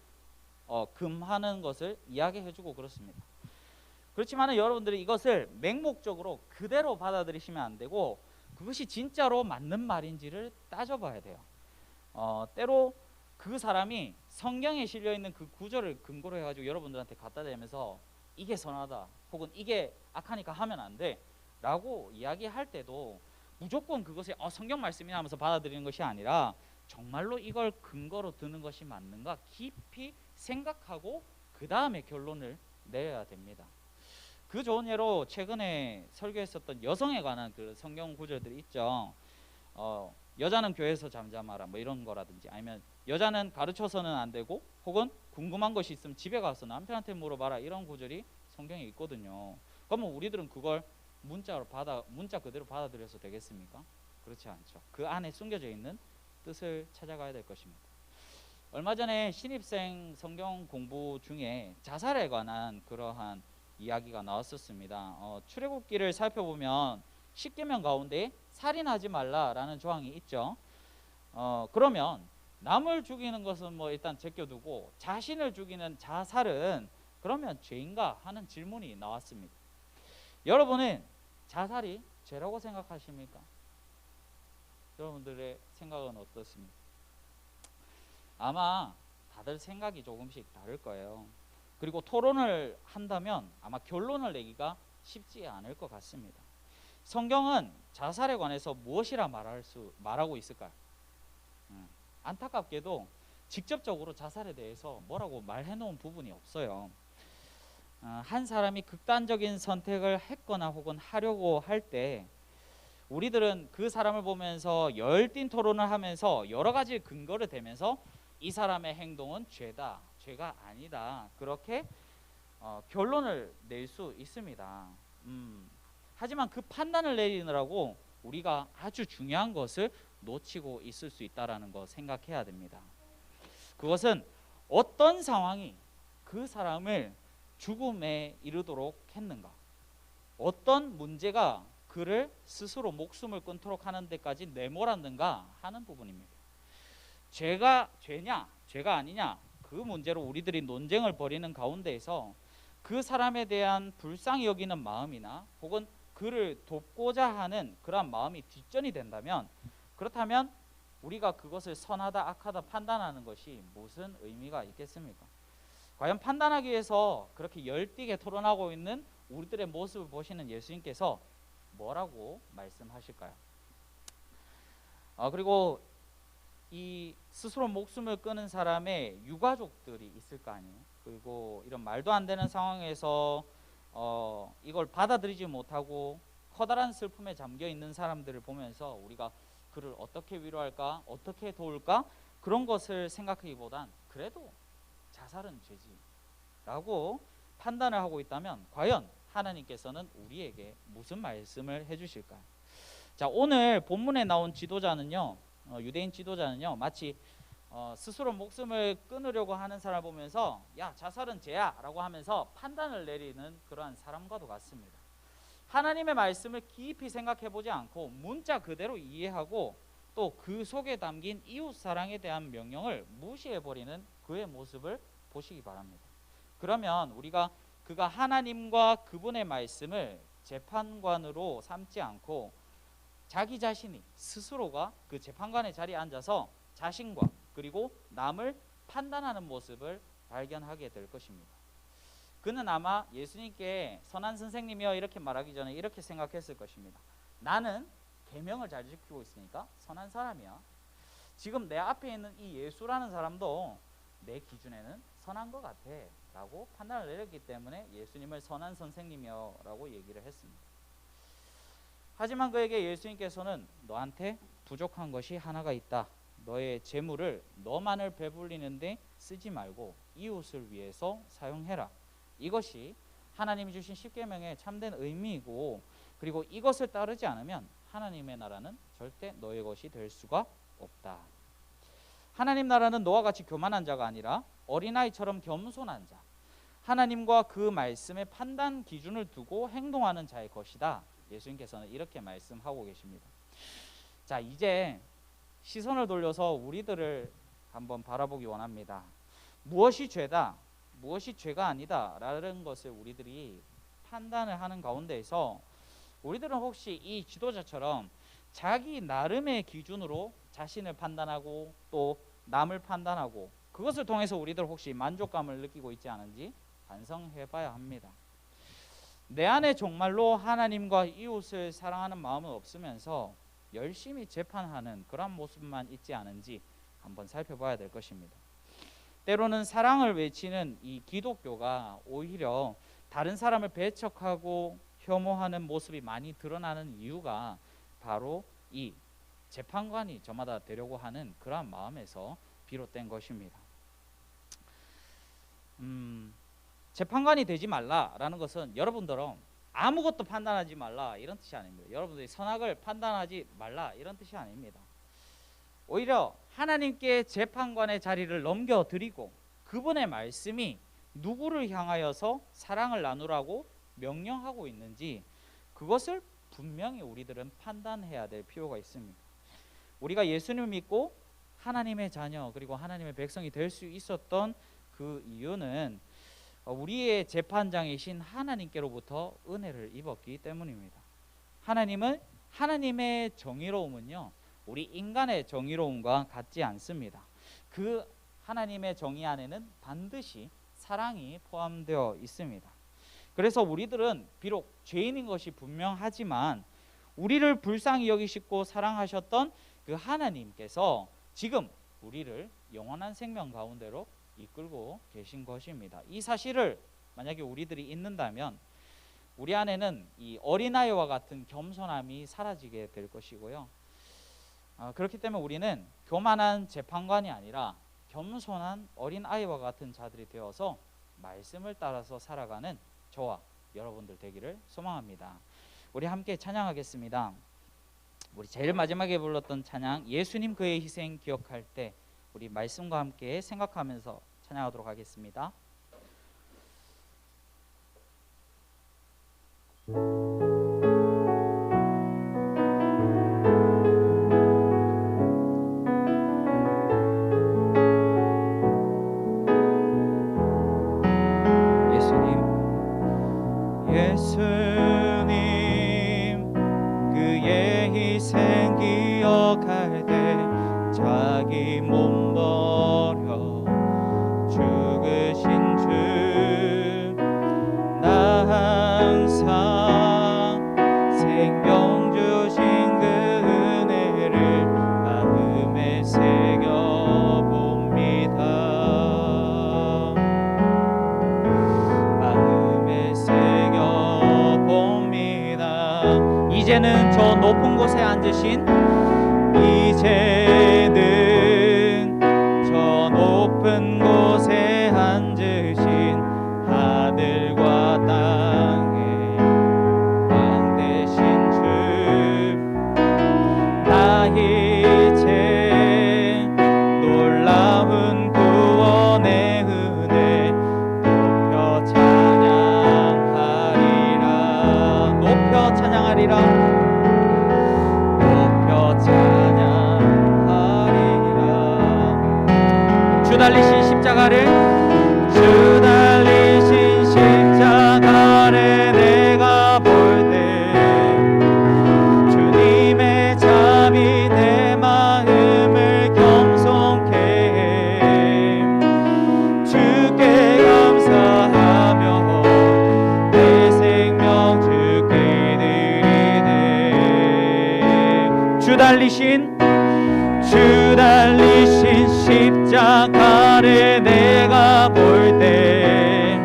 금하는 것을 이야기해주고 그렇습니다. 그렇지만 여러분들이 이것을 맹목적으로 그대로 받아들이시면 안 되고 그것이 진짜로 맞는 말인지를 따져봐야 돼요. 때로 그 사람이 성경에 실려있는 그 구절을 근거로 해가지고 여러분들한테 갖다 대면서 이게 선하다 혹은 이게 악하니까 하면 안 돼 라고 이야기할 때도 무조건 그것이 성경 말씀이나 하면서 받아들이는 것이 아니라 정말로 이걸 근거로 드는 것이 맞는가 깊이 생각하고 그 다음에 결론을 내려야 됩니다. 그 좋은 예로 최근에 설교했었던 여성에 관한 그 성경 구절들이 있죠. 여자는 교회에서 잠잠하라 뭐 이런 거라든지, 아니면 여자는 가르쳐서는 안 되고 혹은 궁금한 것이 있으면 집에 가서 남편한테 물어봐라, 이런 구절이 성경에 있거든요. 그러면 우리들은 그걸 문자 그대로 받아들여서 되겠습니까? 그렇지 않죠. 그 안에 숨겨져 있는 뜻을 찾아가야 될 것입니다. 얼마 전에 신입생 성경 공부 중에 자살에 관한 그러한 이야기가 나왔었습니다. 출애굽기를 살펴보면 10계명 가운데 살인하지 말라라는 조항이 있죠. 그러면 남을 죽이는 것은 뭐 일단 제껴두고 자신을 죽이는 자살은 그러면 죄인가 하는 질문이 나왔습니다. 여러분은 자살이 죄라고 생각하십니까? 여러분들의 생각은 어떻습니까? 아마 다들 생각이 조금씩 다를 거예요. 그리고 토론을 한다면 아마 결론을 내기가 쉽지 않을 것 같습니다. 성경은 자살에 관해서 무엇이라 말하고 있을까요? 안타깝게도 직접적으로 자살에 대해서 뭐라고 말해놓은 부분이 없어요. 한 사람이 극단적인 선택을 했거나 혹은 하려고 할 때 우리들은 그 사람을 보면서 열띤 토론을 하면서 여러 가지 근거를 대면서 이 사람의 행동은 죄다, 죄가 아니다, 그렇게 결론을 낼 수 있습니다. 하지만 그 판단을 내리느라고 우리가 아주 중요한 것을 놓치고 있을 수 있다는 거 생각해야 됩니다. 그것은 어떤 상황이 그 사람을 죽음에 이르도록 했는가, 어떤 문제가 그를 스스로 목숨을 끊도록 하는 데까지 내몰았는가 하는 부분입니다. 죄가 죄냐 죄가 아니냐, 그 문제로 우리들이 논쟁을 벌이는 가운데에서 그 사람에 대한 불쌍히 여기는 마음이나 혹은 그를 돕고자 하는 그러한 마음이 뒷전이 된다면, 그렇다면 우리가 그것을 선하다 악하다 판단하는 것이 무슨 의미가 있겠습니까? 과연 판단하기 위해서 그렇게 열띠게 토론하고 있는 우리들의 모습을 보시는 예수님께서 뭐라고 말씀하실까요? 그리고 이 스스로 목숨을 끊은 사람의 유가족들이 있을 거 아니에요. 그리고 이런 말도 안 되는 상황에서 이걸 받아들이지 못하고 커다란 슬픔에 잠겨 있는 사람들을 보면서 우리가 그를 어떻게 위로할까, 어떻게 도울까, 그런 것을 생각하기보단 그래도 자살은 죄지 라고 판단을 하고 있다면 과연 하나님께서는 우리에게 무슨 말씀을 해주실까요? 자, 오늘 본문에 나온 지도자는요, 유대인 지도자는요, 마치 스스로 목숨을 끊으려고 하는 사람을 보면서 야, 자살은 죄야 라고 하면서 판단을 내리는 그러한 사람과도 같습니다. 하나님의 말씀을 깊이 생각해 보지 않고 문자 그대로 이해하고 또 그 속에 담긴 이웃사랑에 대한 명령을 무시해 버리는 그의 모습을 보시기 바랍니다. 그러면 우리가 그가 하나님과 그분의 말씀을 재판관으로 삼지 않고 자기 자신이 스스로가 그 재판관의 자리에 앉아서 자신과 그리고 남을 판단하는 모습을 발견하게 될 것입니다. 그는 아마 예수님께 선한 선생님이여 이렇게 말하기 전에 이렇게 생각했을 것입니다. 나는 계명을 잘 지키고 있으니까 선한 사람이야. 지금 내 앞에 있는 이 예수라는 사람도 내 기준에는 선한 것 같아 라고 판단을 내렸기 때문에 예수님을 선한 선생님이여 라고 얘기를 했습니다. 하지만 그에게 예수님께서는 너한테 부족한 것이 하나가 있다. 너의 재물을 너만을 배불리는데 쓰지 말고 이웃을 위해서 사용해라. 이것이 하나님이 주신 십계명의 참된 의미이고, 그리고 이것을 따르지 않으면 하나님의 나라는 절대 너의 것이 될 수가 없다. 하나님 나라는 너와 같이 교만한 자가 아니라 어린아이처럼 겸손한 자, 하나님과 그 말씀의 판단 기준을 두고 행동하는 자의 것이다. 예수님께서는 이렇게 말씀하고 계십니다. 자, 이제 시선을 돌려서 우리들을 한번 바라보기 원합니다. 무엇이 죄다, 무엇이 죄가 아니다 라는 것을 우리들이 판단을 하는 가운데에서 우리들은 혹시 이 지도자처럼 자기 나름의 기준으로 자신을 판단하고 또 남을 판단하고 그것을 통해서 우리들 혹시 만족감을 느끼고 있지 않은지 반성해 봐야 합니다. 내 안에 정말로 하나님과 이웃을 사랑하는 마음은 없으면서 열심히 재판하는 그런 모습만 있지 않은지 한번 살펴봐야 될 것입니다. 때로는 사랑을 외치는 이 기독교가 오히려 다른 사람을 배척하고 혐오하는 모습이 많이 드러나는 이유가 바로 이 재판관이 저마다 되려고 하는 그러한 마음에서 비롯된 것입니다. 재판관이 되지 말라라는 것은 여러분들은 아무것도 판단하지 말라 이런 뜻이 아닙니다. 여러분들이 선악을 판단하지 말라 이런 뜻이 아닙니다. 오히려 하나님께 재판관의 자리를 넘겨드리고 그분의 말씀이 누구를 향하여서 사랑을 나누라고 명령하고 있는지 그것을 분명히 우리들은 판단해야 될 필요가 있습니다. 우리가 예수님을 믿고 하나님의 자녀 그리고 하나님의 백성이 될 수 있었던 그 이유는 우리의 재판장이신 하나님께로부터 은혜를 입었기 때문입니다. 하나님은 하나님의 정의로움은요 우리 인간의 정의로움과 같지 않습니다. 그 하나님의 정의 안에는 반드시 사랑이 포함되어 있습니다. 그래서 우리들은 비록 죄인인 것이 분명하지만 우리를 불쌍히 여기시고 사랑하셨던 그 하나님께서 지금 우리를 영원한 생명 가운데로 이끌고 계신 것입니다. 이 사실을 만약에 우리들이 잊는다면 우리 안에는 이 어린아이와 같은 겸손함이 사라지게 될 것이고요. 그렇기 때문에 우리는 교만한 재판관이 아니라 겸손한 어린아이와 같은 자들이 되어서 말씀을 따라서 살아가는 저와 여러분들 되기를 소망합니다. 우리 함께 찬양하겠습니다. 우리 제일 마지막에 불렀던 찬양 예수님 그의 희생 기억할 때 우리 말씀과 함께 생각하면서 찬양하도록 하겠습니다. 예수님 그의 희생 기억할 때 자기 몸 버려 죽으신 주 나 항상 생명 주신 그 은혜를 마음에 새겨봅니다. 마음에 새겨봅니다. 이제는 저 높은 곳에 앉으신 이제는 저 높은 곳에 앉으신 하늘과 땅의 왕 되신 주 나 이제 놀라운 구원의 은혜 높여 찬양하리라 높여 찬양하리라 주 달리신 십자가를 내가 볼 때 주님의 잠이 내 마음을 겸손케 해 주께 감사하며 내 생명 주께 드리네. 주 달리신 십자가를 내가 볼 때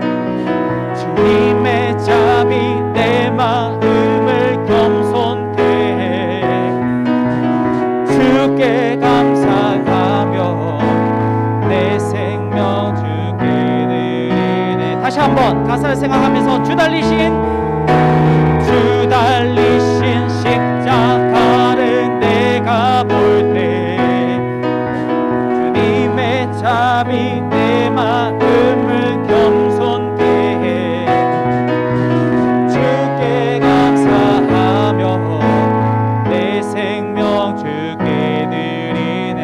주님의 잠이 내 마음을 겸손케 한번 가사를 생각하면서 주 달리신 십자가를 내가 볼 때 주님의 자비 내 마음을 겸손케 해 주께 감사하며 내 생명 주께 드리네.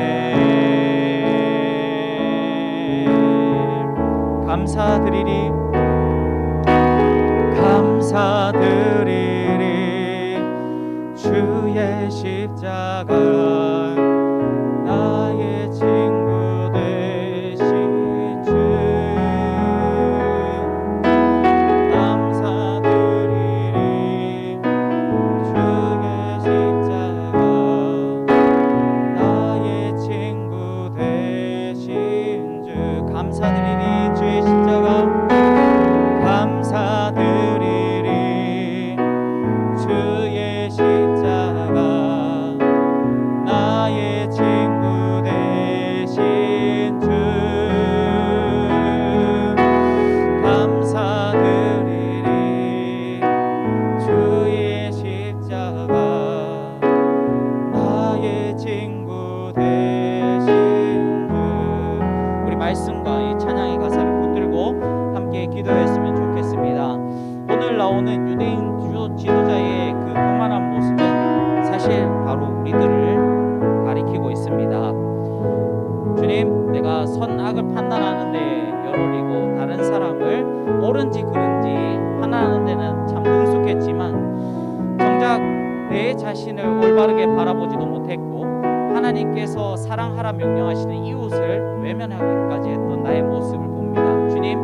감사드리리 주의 십자가 나의 친구 되신 주 감사드리리 주의 십자가 나의 친구 되신 주 감사드리리 주의 십자가 감사드리리 주의 십자가 나의 친구 되신 주 감사드리리 주의 십자가 나의 친구 되신 주 우리 말씀과 이 찬양의 가사를 붙들고 함께 기도했으면 좋겠습니다. 오늘 나오는 유대인 지도자의 그 교만한 모습은 사실 바로 우리들을 가리키고 있습니다. 주님, 내가 선악을 판단하는데 열올리고 다른 사람을 옳은지 그른지 판단하는 데는 참 능숙했지만 정작 내 자신을 올바르게 바라보지도 못했고 하나님께서 사랑하라 명령하시는 이웃을 외면하기까지 했던 나의 모습을 봅니다. 주님,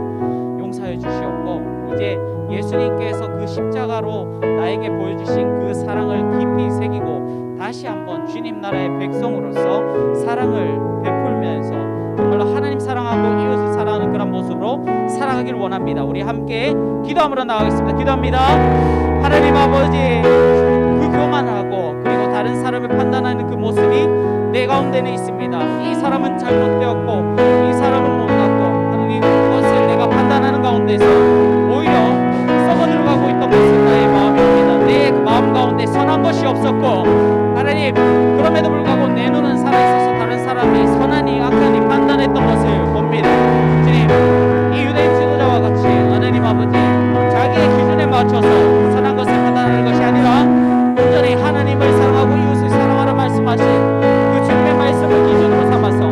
용서해 주시옵고 이제 예수님께서 그 십자가로 나에게 보여주신 그 사랑을 깊이 새기고 다시 한번 주님 나라의 백성으로서 사랑을 베풀면서 정말로 하나님 사랑하고 이웃을 사랑하는 그런 모습으로 살아가길 원합니다. 우리 함께 기도함으로 나가겠습니다. 기도합니다. 하나님 아버지, 그 교만하고 그리고 다른 사람을 판단하는 그 모습이 내 가운데는 있습니다. 이 사람은 잘못되었고 이 사람은 못났고 하나님, 그것을 내가 판단하는 가운데서 오히려 썩어 들어가고 있던 것은 나의 마음입니다. 내 마음 가운데 선한 것이 없었고 하나님, 그럼에도 불구하고 내 눈은 살아있어서 다른 사람이 선하니 악하니 판단했던 것을 봅니다. 주님, 이 유대인 지도자와 같이 하나님 아버지, 자기의 기준에 맞춰서 선한 것을 판단하는 것이 아니라 온전히 하나님을 사랑하고 이웃을 사랑하라 말씀하신 그 주님의 말씀을 기준으로 삼아서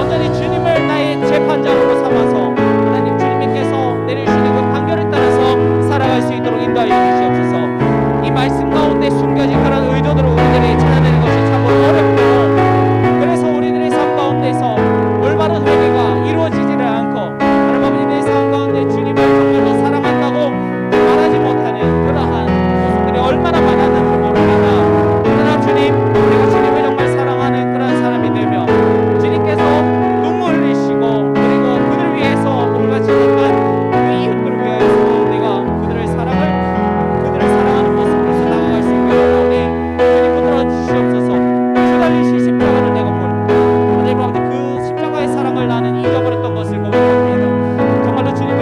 온전히 주님을 나의 재판장으로 삼아서 하나님 주님께서 내려주시는 그 판결에 따라서 살아갈 수 있도록 인도하여 주시옵소서. 이 말씀 가운데 숨겨진 그런 의도대로 우리들이 찾아내는 것이 참으로 어렵고, 그래서 우리들의 삶 가운데서 올바른 회개가 이루어지지를 않고 하나님 아버지, 내 삶 가운데 주님을 정말로 사랑한다고 말하지 못하는 그러한 모습들이 얼마나 많았는지 모릅니다. 그러나 주님, 내가 주님을 정말 사랑하는 그런 사람이 되며 주님께서 눈물 흘리시고 그리고 그들 위해서 뭔가 지금은 그 이웃들을 위하여서 내가 그들을 사랑하는 모습으로서 나아갈 수 있게 하오니 주님 붙들어 주시옵소서. 주 달리신 십자가를 내가 볼 하나님 아버지, 그 십자가의 사랑을 나는 잊어버렸던 것을 고백합니다. 정말로 주님을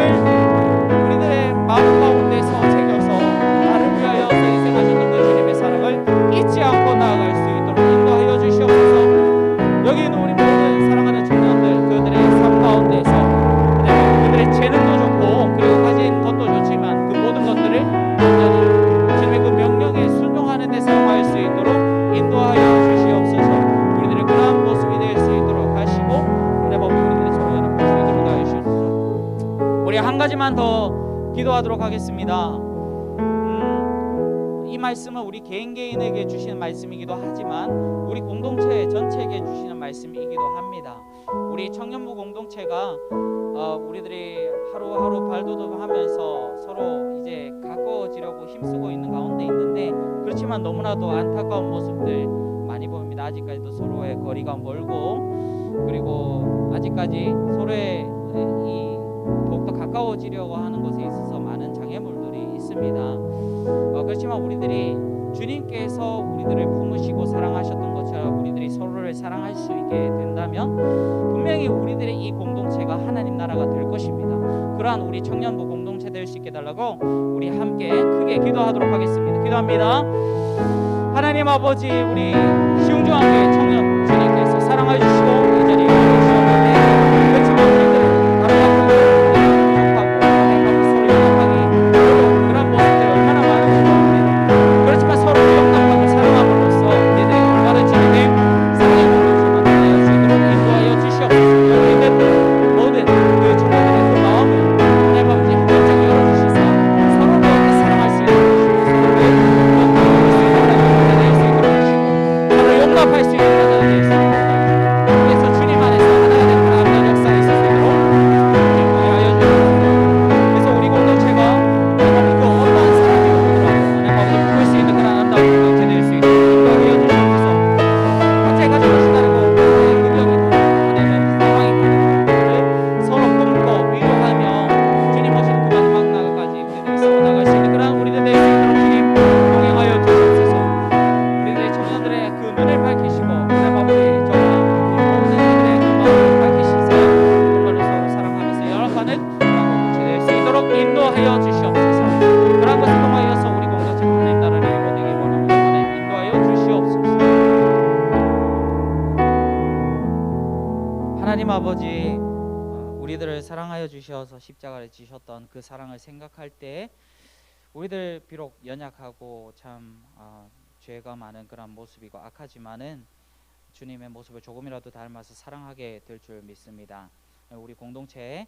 우리들의 마음 가운데서 새겨서 나를 위하여 희생하셨던 그 주님의 사랑을 잊지 않고 나아갈 수 있도록 인도하여 주시옵소서. 여기 있는 우리 모든 사랑하는 청년들, 그들의 삶 가운데서 그들의 재능도 좋고 그리고 가진 것도 좋지만 그 모든 것들을 온전히 주님의 그 명령에 순종하는 데 사용할 수 있도록 인도하여 주시옵소서. 우리들의 그러한 모습이 될 수 있도록 하시고 하나님 아버지, 우리들의 서로 연합할 수 있도록 하여 주시옵소서. 우리 한 가지만 더 기도하도록 하겠습니다. 이 말씀은 우리 개인에게 주시는 말씀이기도 하지만 우리 공동체 전체에게 주시는 말씀이기도 합니다. 우리 청년부 공동체가 우리들이 하루하루 발돋움하면서 서로 이제 가까워지려고 힘쓰고 있는 가운데 있는데, 그렇지만 너무나도 안타까운 모습들 많이 보입니다. 아직까지도 서로의 거리가 멀고 그리고 아직까지 서로의 이 더욱더 가까워지려고 하는 것에 있어서 많은 장애물들이 있습니다. 그렇지만 우리들이 주님께서 우리들을 품으시고 사랑하셨던 것처럼 우리들이 서로를 사랑할 수 있게 된다면 분명히 우리들의 이 공동체가 하나님 나라가 될 것입니다. 그러한 우리 청년부 공동체 될 수 있게 달라고 우리 함께 크게 기도하도록 하겠습니다. 기도합니다. 하나님 아버지, 우리 시흥중앙교회 청년 주님께서 사랑해 주시고 이 자리에 주셨는데 그렇지만 우리들은 다른 부족하고 서로 연합하기 어려운 그런 모습들이 얼마나 많은지 모릅니다. 그렇지만 서로 용납하고 사랑함으로써 우리들이 얼마나 주님의 사랑의 공동체 만나야 수 있도록 인도하여 주시옵소서. 여기 있는 모든 그 청년들의 그 마음을 하나님 아버지 한 번씩 열어주시사 서로를 사랑할 수 있도록 용납할 수 있는 자가 될 수 있도록 그래서 주님 안에서 하나가 된 아름다운 역사가 있을 수 있도록 인도하여 주옵소서. 그래서 우리 공동체가 하나님 그 어떠한 사람이 오더라도 하나님 아버지 품을 수 있는 그런 아름다운 공동체 될 수 있도록 인도하여 주옵소서. 각자의 가진 것이 다르고 각자의 능력이 다르고 하나님 상황이 다르고 서로 품고 위로하며 주님 오시는 그 마지막 날까지 우리들이 싸워나갈 수 있는 그런 우리들 될 수 있도록 주님 동행하여 주옵소서. 우리들의 청년들의 그 눈을 밝히시고 하나님 아버지 저와 모든 이들의 그 마음을 밝히시사 정말로 서로 사랑하면서 연합하는 그런 공동체 될 수 있도록 인도하여 주시옵소서. 그런 것을 통하여서 우리 공동체가 하나님 나라를 이루어되기 원합니다. 하나님 인도하여 주시옵소서. 하나님 아버지, 우리들을 사랑하여 주셔서 십자가를 지셨던 그 사랑을 생각할 때 우리들 비록 연약하고 참 죄가 많은 그런 모습이고 악하지만은 주님의 모습을 조금이라도 닮아서 사랑하게 될 줄 믿습니다. 우리 공동체,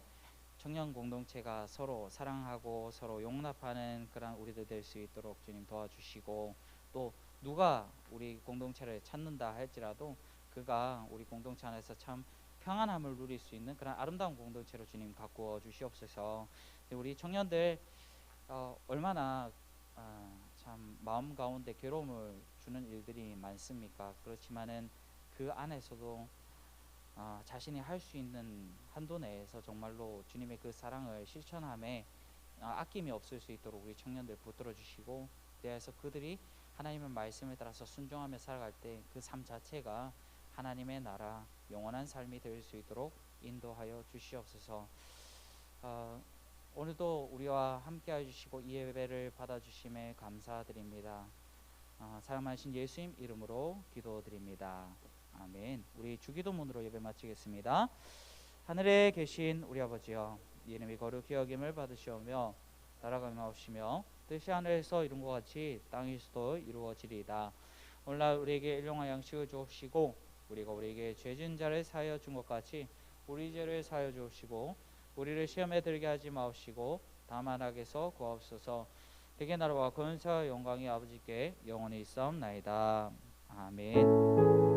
청년 공동체가 서로 사랑하고 서로 용납하는 그런 우리들 될 수 있도록 주님 도와주시고, 또 누가 우리 공동체를 찾는다 할지라도 그가 우리 공동체 안에서 참 평안함을 누릴 수 있는 그런 아름다운 공동체로 주님 가꾸어 주시옵소서. 우리 청년들 얼마나 참 마음 가운데 괴로움을 주는 일들이 많습니까? 그렇지만은 그 안에서도 자신이 할 수 있는 한도 내에서 정말로 주님의 그 사랑을 실천함에 아낌이 없을 수 있도록 우리 청년들 붙들어 주시고, 그래서 그들이 하나님의 말씀을 따라서 순종하며 살아갈 때 그 삶 자체가 하나님의 나라 영원한 삶이 될 수 있도록 인도하여 주시옵소서. 오늘도 우리와 함께해 주시고 이 예배를 받아주심에 감사드립니다. 사랑하신 예수님 이름으로 기도드립니다. 아멘. 우리 주기도문으로 예배 마치겠습니다. 하늘에 계신 우리 아버지여, 이름이 거룩히 여김을 받으시오며 나라가 임하옵시며 뜻이 하늘에서 이룬 것 같이 땅에서도 이루어지리이다. 오늘날 우리에게 일용할 양식을 주옵시고 우리가 우리에게 죄 지은 자를 사하여 준 것 같이 우리 죄를 사하여 주옵시고 우리를 시험에 들게 하지 마옵시고 다만 악에서 구하옵소서. 대개 나라와 권세와 영광이 아버지께 영원히 있사옵나이다. 아멘.